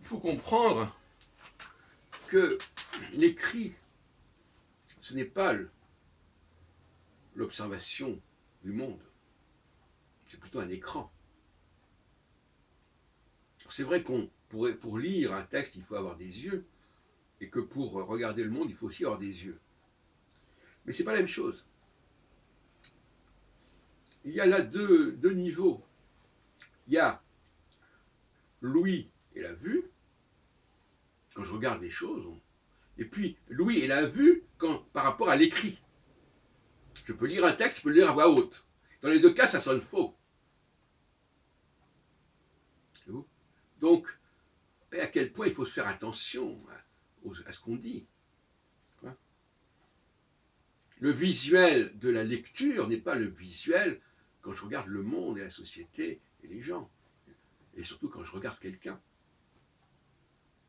Il faut comprendre que l'écrit, ce n'est pas l'observation du monde, c'est plutôt un écran. C'est vrai pour lire un texte, il faut avoir des yeux, et que pour regarder le monde, il faut aussi avoir des yeux. Mais ce n'est pas la même chose. Il y a là deux niveaux. Il y a l'ouïe et la vue, quand je regarde les choses, et puis l'ouïe et la vue par rapport à l'écrit. Je peux lire un texte, je peux le lire à voix haute. Dans les deux cas, ça sonne faux. Donc, à quel point il faut se faire attention à ce qu'on dit. Le visuel de la lecture n'est pas le visuel quand je regarde le monde et la société et les gens. Et surtout quand je regarde quelqu'un.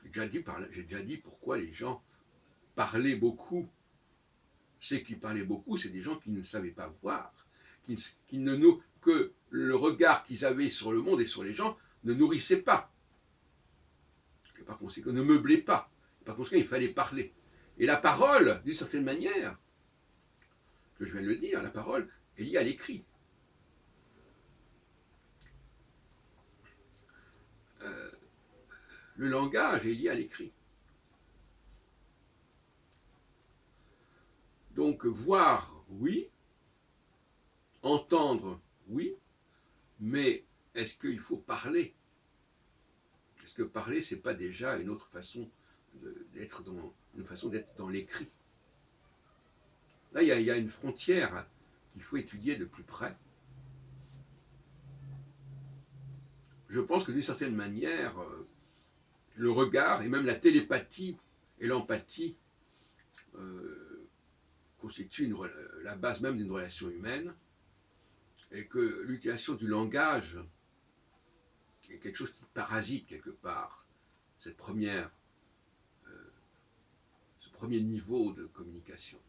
J'ai déjà dit pourquoi les gens parlaient beaucoup. Ceux qui parlaient beaucoup, c'est des gens qui ne savaient pas voir, que le regard qu'ils avaient sur le monde et sur les gens ne nourrissait pas. Et par conséquent, ne meublait pas. Par conséquent, il fallait parler. Et la parole, d'une certaine manière, que je viens de le dire, la parole est liée à l'écrit. Le langage est lié à l'écrit. Donc voir, oui, entendre, oui, mais est-ce qu'il faut parler? Est-ce que parler, c'est pas déjà une autre façon d'être dans l'écrit? Là, il y a une frontière qu'il faut étudier de plus près. Je pense que d'une certaine manière, le regard et même la télépathie et l'empathie constituent la base même d'une relation humaine, et que l'utilisation du langage est quelque chose qui parasite quelque part ce premier niveau de communication.